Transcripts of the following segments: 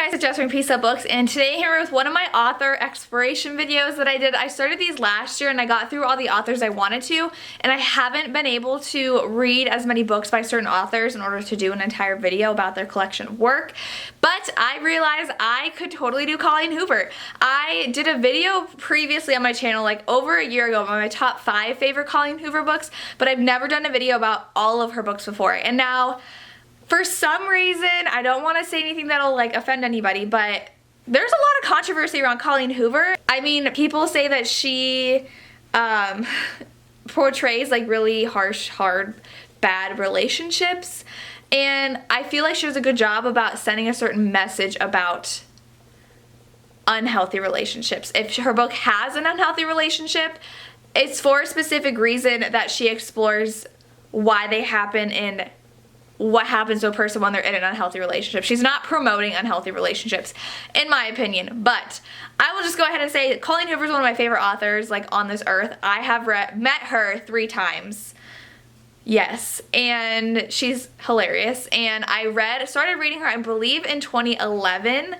guys, it's Jess from Peace Up Books, and today here with one of my author exploration videos that I did. I started these last year and I got through all the authors I wanted to, and I haven't been able to read as many books by certain authors in order to do an entire video about their collection of work. But I realized I could totally do Colleen Hoover. I did a video previously on my channel like over a year ago about my top 5 favorite Colleen Hoover books, but I've never done a video about all of her books before. And now, for some reason, I don't want to say anything that'll like offend anybody, but there's a lot of controversy around Colleen Hoover. I mean, people say that she portrays like really harsh, hard, bad relationships, and I feel like she does a good job about sending a certain message about unhealthy relationships. If her book has an unhealthy relationship, it's for a specific reason that she explores why they happen and what happens to a person when they're in an unhealthy relationship. She's not promoting unhealthy relationships, in my opinion, but I will just go ahead and say Colleen Hoover is one of my favorite authors like on this earth. I have met her 3 times. Yes, and she's hilarious, and I started reading her, I believe, in 2011,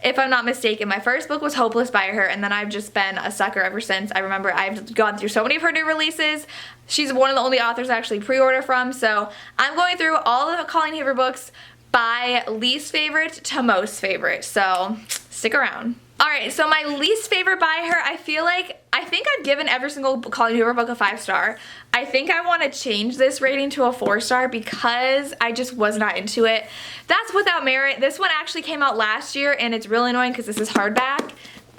if I'm not mistaken. My first book was Hopeless by her, and then I've just been a sucker ever since. I remember I've gone through so many of her new releases. She's one of the only authors I actually pre-order from, so I'm going through all of the Colleen Hoover books by least favorite to most favorite, so stick around. Alright, so my least favorite by her, I think I've given every single Colleen Hoover book a 5-star. I think I want to change this rating to a 4-star because I just was not into it. That's Without Merit. This one actually came out last year, and it's really annoying because this is hardback.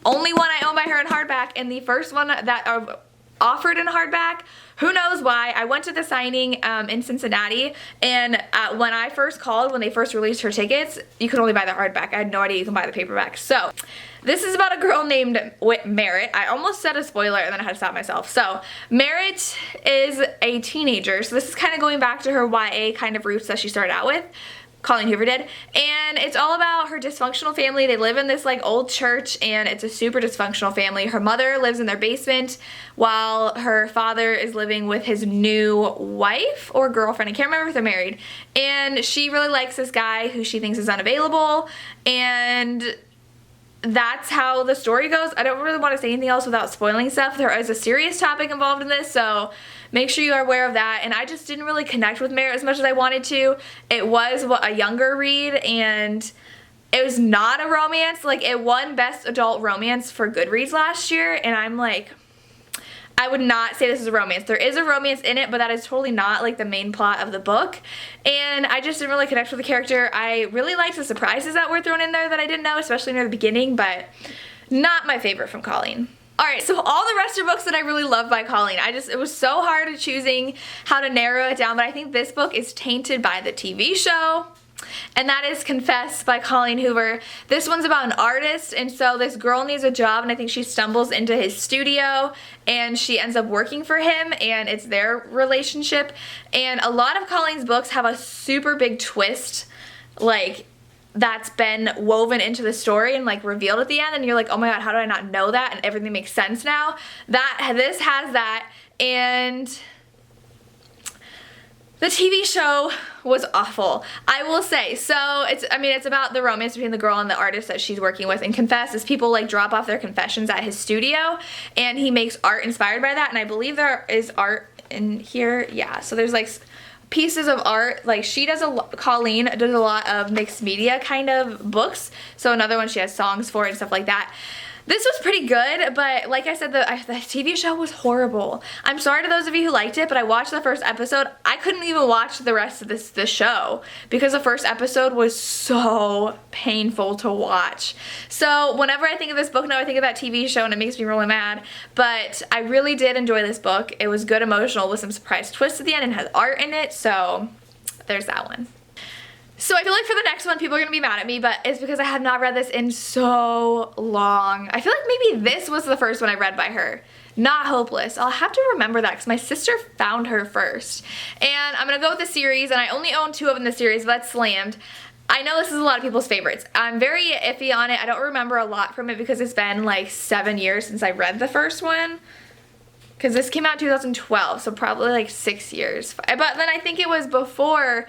Only one I own by her in hardback, and the first one that offered in hardback, who knows why. I went to the signing in Cincinnati, and when I first called, when they first released her tickets, you could only buy the hardback. I had no idea you can buy the paperback. So this is about a girl named Merritt. I almost said a spoiler and then I had to stop myself. So Merritt is a teenager, so this is kind of going back to her YA kind of roots that she started out with. Colleen Hoover did, and it's all about her dysfunctional family. They live in this like old church, and it's a super dysfunctional family. Her mother lives in their basement while her father is living with his new wife or girlfriend. I can't remember if they're married, and she really likes this guy who she thinks is unavailable, and that's how the story goes. I don't really want to say anything else without spoiling stuff. There is a serious topic involved in this, so make sure you are aware of that. And I just didn't really connect with Merritt as much as I wanted to. It was a younger read, and it was not a romance. Like, it won Best Adult Romance for Goodreads last year, and I'm like, I would not say this is a romance. There is a romance in it, but that is totally not like the main plot of the book, and I just didn't really connect with the character. I really liked the surprises that were thrown in there that I didn't know, especially near the beginning, but not my favorite from Colleen. Alright, so all the rest are books that I really love by Colleen. It was so hard at choosing how to narrow it down, but I think this book is tainted by the TV show, and that is Confess by Colleen Hoover. This one's about an artist, and so this girl needs a job, and I think she stumbles into his studio, and she ends up working for him, and it's their relationship. And a lot of Colleen's books have a super big twist, like, that's been woven into the story and like revealed at the end, and you're like, oh my god, how did I not know that? And everything makes sense now. This has that, and the TV show was awful, I will say. So it's about the romance between the girl and the artist that she's working with. And Confess is people like drop off their confessions at his studio, and he makes art inspired by that. And I believe there is art in here. Yeah, so there's like pieces of art. Like Colleen does a lot of mixed media kind of books. So another one she has songs for and stuff like that. This was pretty good, but like I said, the TV show was horrible. I'm sorry to those of you who liked it, but I watched the first episode. I couldn't even watch the rest of the show because the first episode was so painful to watch. So whenever I think of this book now, I think of that TV show, and it makes me really mad. But I really did enjoy this book. It was good emotional with some surprise twists at the end and has art in it, so there's that one. So I feel like for the next one, people are going to be mad at me, but it's because I have not read this in so long. I feel like maybe this was the first one I read by her, not Hopeless. I'll have to remember that because my sister found her first. And I'm going to go with the series, and I only own 2 of them in the series, but that's Slammed. I know this is a lot of people's favorites. I'm very iffy on it. I don't remember a lot from it because it's been like 7 years since I read the first one. Because this came out in 2012, so probably like 6 years. But then I think it was before.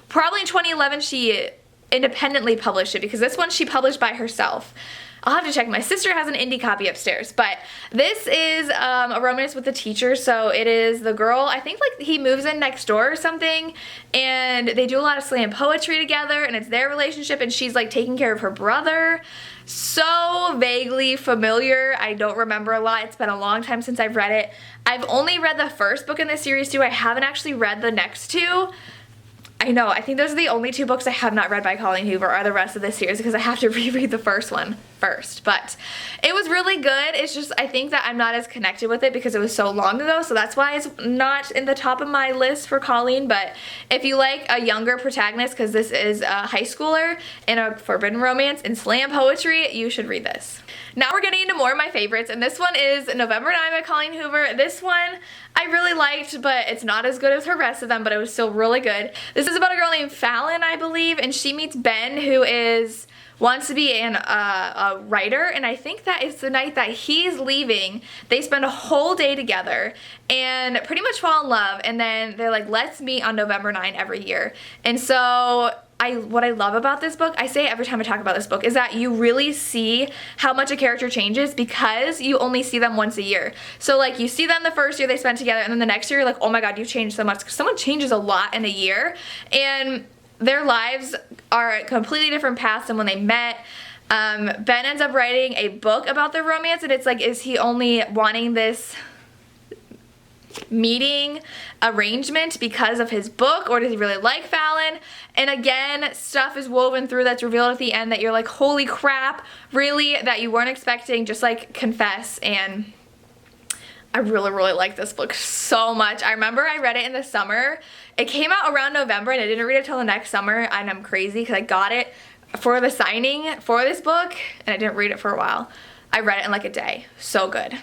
Probably in 2011 she independently published it, because this one she published by herself. I'll have to check. My sister has an indie copy upstairs, but this is a romance with a teacher. So it is the girl, I think like he moves in next door or something, and they do a lot of slam poetry together, and it's their relationship, and she's like taking care of her brother. So vaguely familiar. I don't remember a lot. It's been a long time since I've read it. I've only read the first book in this series too. I haven't actually read the next two. I know, I think those are the only two books I have not read by Colleen Hoover, are the rest of this series, because I have to reread the first one first. But it was really good. It's just, I think that I'm not as connected with it because it was so long ago, so that's why it's not in the top of my list for Colleen. But if you like a younger protagonist, because this is a high schooler in a forbidden romance and slam poetry, you should read this. Now we're getting into more of my favorites, and this one is November 9 by Colleen Hoover. This one I really liked, but it's not as good as her rest of them, but it was still really good. This is about a girl named Fallon, I believe, and she meets Ben, who wants to be a writer, and I think that is the night that he's leaving. They spend a whole day together and pretty much fall in love, and then they're like, let's meet on November 9 every year. And so what I love about this book, I say every time I talk about this book, is that you really see how much a character changes because you only see them once a year. So like you see them the first year they spent together, and then the next year you're like, oh my god, you've changed so much. Someone changes a lot in a year, and their lives are completely different paths than when they met. Ben ends up writing a book about their romance, and it's like, is he only wanting this meeting arrangement because of his book, or does he really like Fallon? And again, stuff is woven through that's revealed at the end that you're like, holy crap, really, that you weren't expecting, just like confess. And I really, really like this book so much. I remember I read it in the summer. It came out around November, and I didn't read it till the next summer, and I'm crazy because I got it for the signing for this book, and I didn't read it for a while. I read it in like a day. So good.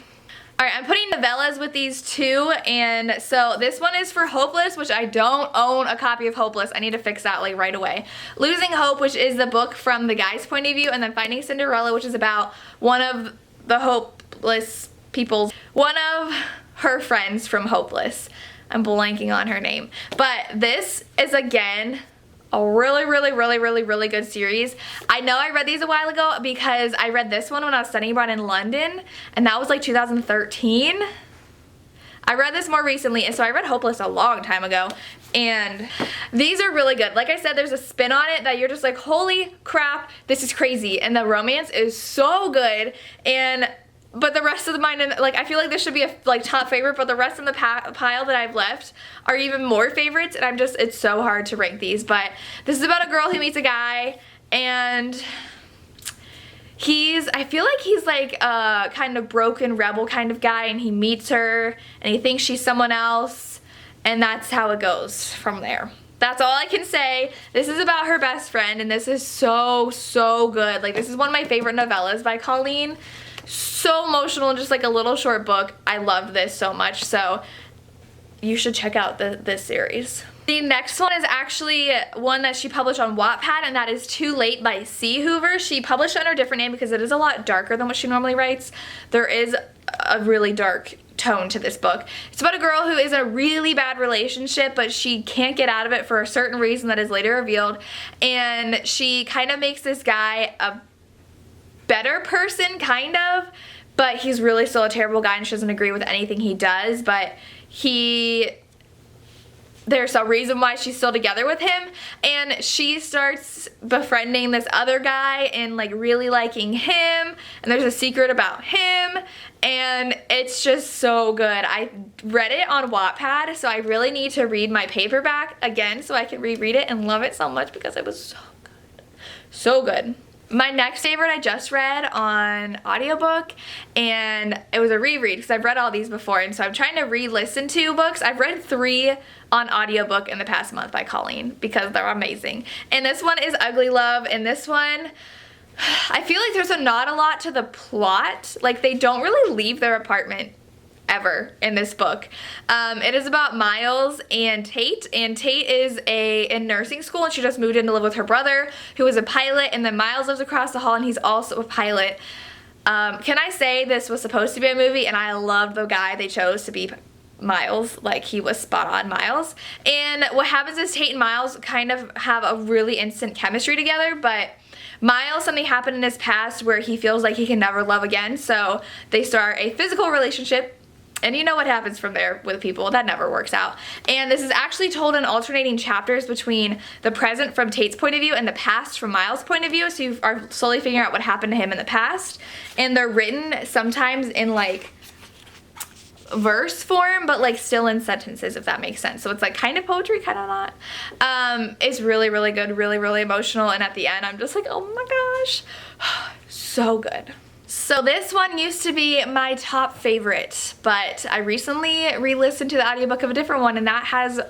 Alright, I'm putting novellas with these two, and so this one is for Hopeless, which I don't own a copy of Hopeless. I need to fix that like right away. Losing Hope, which is the book from the guy's point of view, and then Finding Cinderella, which is about one of the hopeless people's, one of her friends from Hopeless. I'm blanking on her name. But this is, again, a really, really, really, really, really good series. I know I read these a while ago because I read this one when I was studying abroad in London, and that was like 2013. I read this more recently, and so I read Hopeless a long time ago, and these are really good. Like I said, there's a spin on it that you're just like, holy crap, this is crazy, and the romance is so good. But the rest of mine, like, I feel like this should be a like top favorite, but the rest of the pile that I've left are even more favorites, and it's so hard to rank these. But this is about a girl who meets a guy, and I feel like he's like a kind of broken rebel kind of guy, and he meets her, and he thinks she's someone else, and that's how it goes from there. That's all I can say. This is about her best friend, and this is so, so good. Like, this is one of my favorite novellas by Colleen. So emotional, just like a little short book. I loved this so much, so you should check out this series. The next one is actually one that she published on Wattpad, and that is Too Late by C. Hoover. She published it under a different name because it is a lot darker than what she normally writes. There is a really dark tone to this book. It's about a girl who is in a really bad relationship, but she can't get out of it for a certain reason that is later revealed, and she kind of makes this guy a better person, kind of, but he's really still a terrible guy, and she doesn't agree with anything he does, but there's a reason why she's still together with him, and she starts befriending this other guy and like really liking him, and there's a secret about him, and it's just so good. I read it on Wattpad, so I really need to read my paperback again so I can reread it and love it so much because it was so good. So good. My next favorite I just read on audiobook, and it was a reread because I've read all these before, and so I'm trying to re-listen to books. I've read 3 on audiobook in the past month by Colleen because they're amazing. And this one is Ugly Love, and this one, I feel like there's not a lot to the plot. Like, they don't really leave their apartment ever in this book. It is about Miles and Tate is in nursing school, and she just moved in to live with her brother, who is a pilot, and then Miles lives across the hall, and he's also a pilot. Can I say this was supposed to be a movie, and I loved the guy they chose to be Miles. Like, he was spot on Miles. And what happens is Tate and Miles kind of have a really instant chemistry together, but Miles, something happened in his past where he feels like he can never love again, so they start a physical relationship, and you know what happens from there with people. That never works out. And this is actually told in alternating chapters between the present from Tate's point of view and the past from Miles' point of view, so you are slowly figuring out what happened to him in the past. And they're written sometimes in like verse form, but like still in sentences, if that makes sense. So it's like kind of poetry, kind of not. It's really, really good, really, really emotional, and at the end I'm just like, oh my gosh, so good. So this one used to be my top favorite, but I recently re-listened to the audiobook of a different one, and that has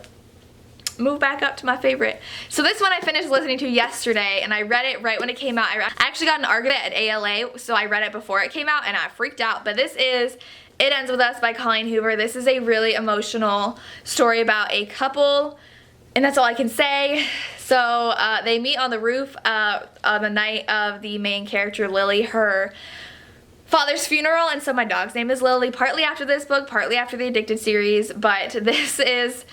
moved back up to my favorite. So this one I finished listening to yesterday, and I read it right when it came out. I actually got an argument at ALA, so I read it before it came out, and I freaked out. But this is It Ends With Us by Colleen Hoover. This is a really emotional story about a couple, and that's all I can say. So they meet on the roof on the night of the main character Lily, her father's funeral, and so my dog's name is Lily, partly after this book, partly after the Addicted series. But this is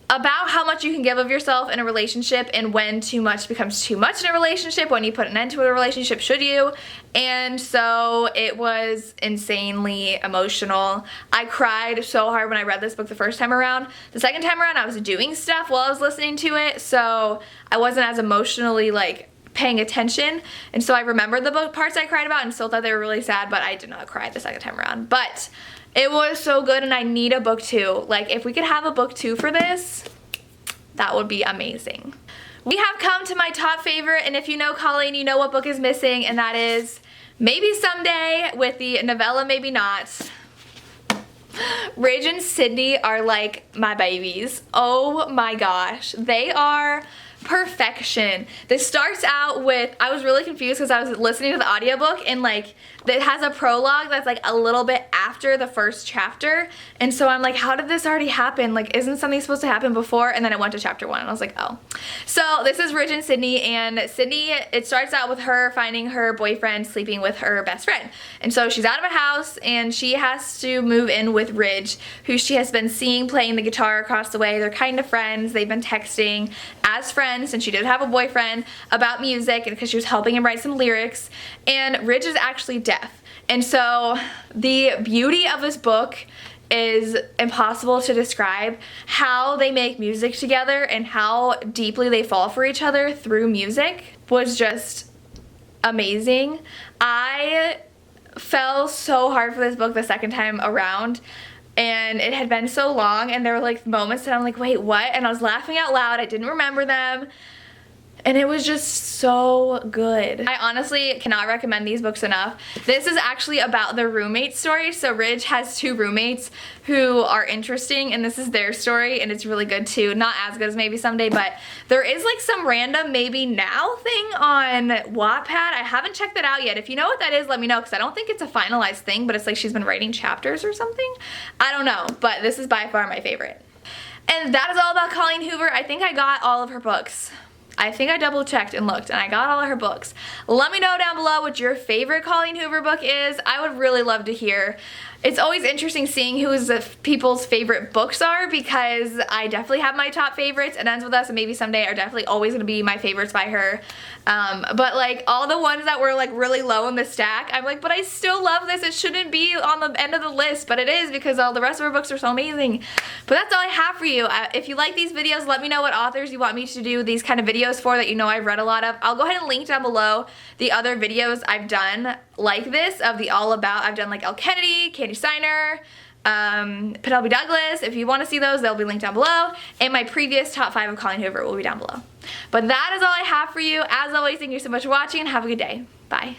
about how much you can give of yourself in a relationship, and when too much becomes too much in a relationship, when you put an end to a relationship, should you? And so it was insanely emotional. I cried so hard when I read this book the first time around. The second time around I was doing stuff while I was listening to it, so I wasn't as emotionally like paying attention, and so I remembered the book parts I cried about and still thought they were really sad, but I did not cry the second time around. But it was so good, and I need a book 2. Like, if we could have a book 2 for this, that would be amazing. We have come to my top favorite, and if you know Colleen, you know what book is missing, and that is Maybe Someday with the novella Maybe Not. Ridge and Sydney are like my babies. Oh my gosh. They are perfection. This starts out with, I was really confused because I was listening to the audiobook, and like it has a prologue that's like a little bit after the first chapter, and so I'm like, how did this already happen? Like, isn't something supposed to happen before? And then it went to chapter 1 and I was like, oh. So this is Ridge and Sydney, and Sydney, it starts out with her finding her boyfriend sleeping with her best friend, and so she's out of a house and she has to move in with Ridge, who she has been seeing playing the guitar across the way. They're kind of friends. They've been texting as friends, and she did have a boyfriend, about music, and because she was helping him write some lyrics. And Ridge is actually deaf, and so the beauty of this book is impossible to describe. How they make music together and how deeply they fall for each other through music was just amazing. I fell so hard for this book the second time around, and it had been so long, and there were like moments that I'm like, wait, what? And I was laughing out loud. I didn't remember them. And it was just so good. I honestly cannot recommend these books enough. This is actually about the roommate story. So Ridge has 2 roommates who are interesting, and this is their story, and it's really good too. Not as good as Maybe Someday, but there is like some random Maybe Now thing on Wattpad. I haven't checked that out yet. If you know what that is, let me know, because I don't think it's a finalized thing, but it's like she's been writing chapters or something. I don't know, but this is by far my favorite. And that is all about Colleen Hoover. I think I got all of her books. I think I double checked and looked, and I got all of her books. Let me know down below what your favorite Colleen Hoover book is. I would really love to hear. It's always interesting seeing who people's favorite books are, because I definitely have my top favorites. It Ends With Us and Maybe Someday are definitely always going to be my favorites by her. But like all the ones that were like really low in the stack, I'm like, but I still love this. It shouldn't be on the end of the list, but it is, because all the rest of her books are so amazing. But that's all I have for you. If you like these videos, let me know what authors you want me to do these kind of videos for that you know I've read a lot of. I'll go ahead and link down below the other videos I've done like this of the All About. I've done like Elle Kennedy, Kandi Steiner, Penelope Douglas. If you want to see those, they'll be linked down below, and my previous top 5 of Colleen Hoover will be down below. But that is all I have for you. As always, thank you so much for watching, and have a good day. Bye.